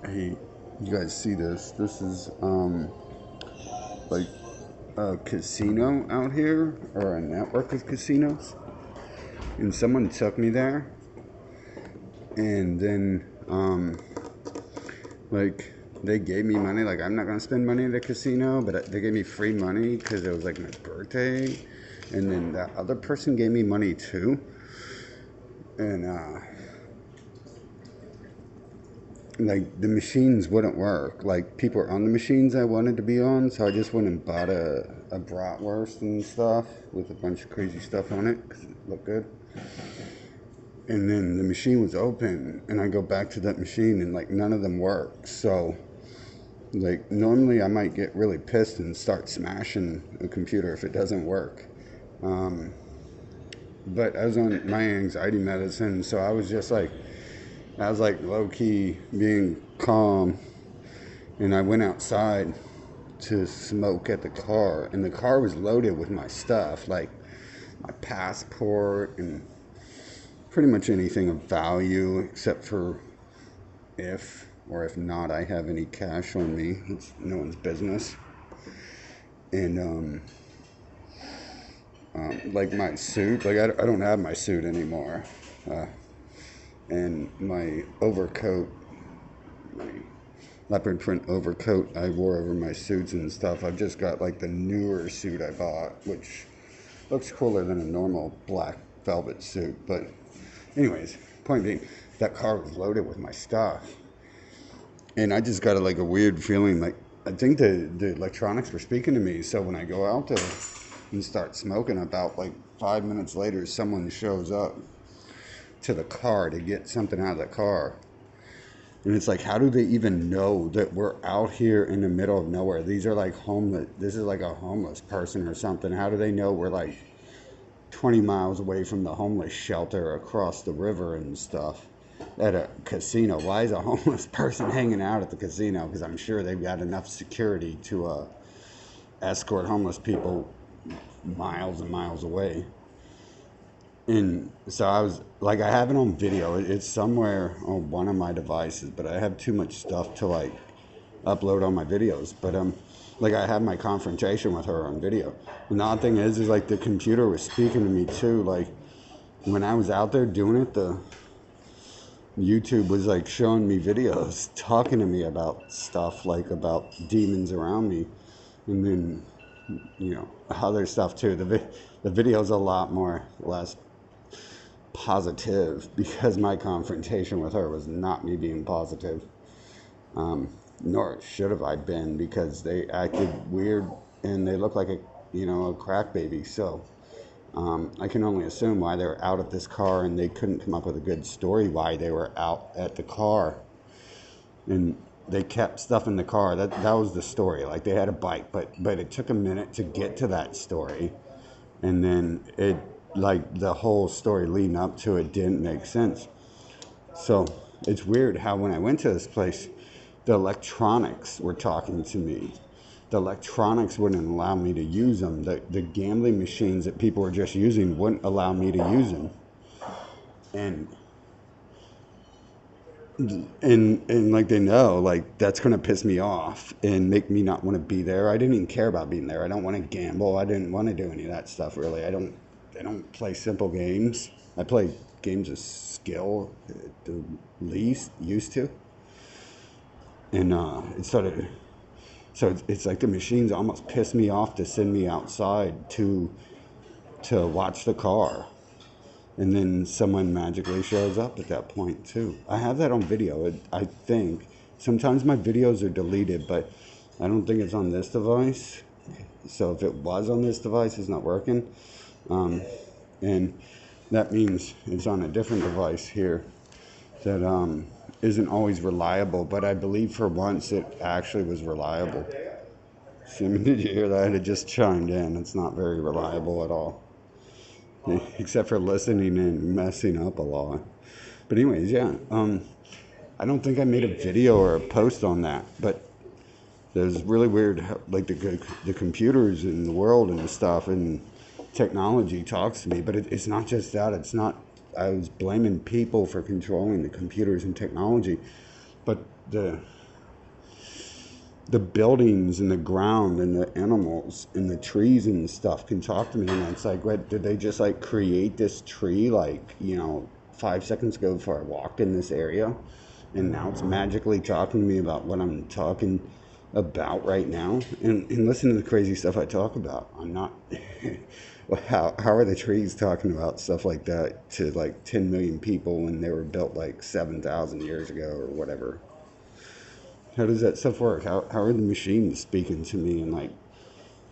Hey, you guys see this? This is like a casino out here, or a network of casinos, and someone took me there, and then like they gave me money. Like, I'm not gonna spend money at a casino, but they gave me free money because it was like my birthday, and then that other person gave me money too, and like the machines wouldn't work. Like, people were on the machines I wanted to be on, so I just went and bought a bratwurst and stuff with a bunch of crazy stuff on it because it looked good. And then the machine was open, and I go back to that machine, and like none of them work. So like normally I might get really pissed and start smashing a computer if it doesn't work. Um, but I was on my anxiety medicine, so I was like low key being calm, and I went outside to smoke at the car, and the car was loaded with my stuff, like my passport and pretty much anything of value, except for if not I have any cash on me. It's no one's business. And like my suit, like I don't have my suit anymore, uh, and my overcoat, my leopard print overcoat I wore over my suits and stuff. I've just got like the newer suit I bought, which looks cooler than a normal black velvet suit. But anyways, point being, that car was loaded with my stuff, and I just got like a weird feeling. Like, I think the electronics were speaking to me. So when I go out there and start smoking, about like 5 minutes later, someone shows up to the car to get something out of the car. And it's like, how do they even know that we're out here in the middle of nowhere? These are like homeless. This is like a homeless person or something. How do they know we're like 20 miles away from the homeless shelter across the river and stuff at a casino? Why is a homeless person hanging out at the casino? Because I'm sure they've got enough security to escort homeless people miles and miles away. And so I was like, I have it on video. It's somewhere on one of my devices, but I have too much stuff to like upload on my videos. But like, I have my confrontation with her on video. And the odd thing is like the computer was speaking to me too. Like, when I was out there doing it, the YouTube was like showing me videos, talking to me about stuff, like about demons around me, and then other stuff too. The video's a lot more less positive because my confrontation with her was not me being positive. Nor should have I been, because they acted weird and they looked like a crack baby. So I can only assume why they were out at this car, and they couldn't come up with a good story why they were out at the car. And they kept stuff in the car. That was the story. Like, they had a bike, but it took a minute to get to that story, and then it, like, the whole story leading up to it didn't make sense. So it's weird how when I went to this place, the electronics were talking to me. The electronics wouldn't allow me to use them. The gambling machines that people were just using wouldn't allow me to use them. And and like, they know, like, that's gonna piss me off and make me not want to be there. I didn't even care about being there. I don't want to gamble. I didn't want to do any of that stuff, really. I don't play simple games. I play games of skill at the least, used to. And it started, so it's like the machines almost pissed me off to send me outside to watch the car. And then someone magically shows up at that point too. I have that on video. I think sometimes my videos are deleted, but I don't think it's on this device. So if it was on this device, it's not working. And that means it's on a different device here that isn't always reliable. But I believe for once it actually was reliable. Simon, did you hear that? It just chimed in. It's not very reliable at all, except for listening and messing up a lot. But anyways, yeah. I don't think I made a video or a post on that, but there's really weird how, like, the computers in the world and the stuff and technology talks to me. But it's not just that. It's not. I was blaming people for controlling the computers and technology. but the buildings and the ground and the animals and the trees and stuff can talk to me, and it's like, what, did they just like create this tree like, 5 seconds ago before I walked in this area, and now it's magically talking to me about what I'm talking about right now? And listen to the crazy stuff I talk about. I'm not well, how are the trees talking about stuff like that to like 10 million people when they were built like 7,000 years ago or whatever? How does that stuff work? How are the machines speaking to me and like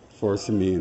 forcing me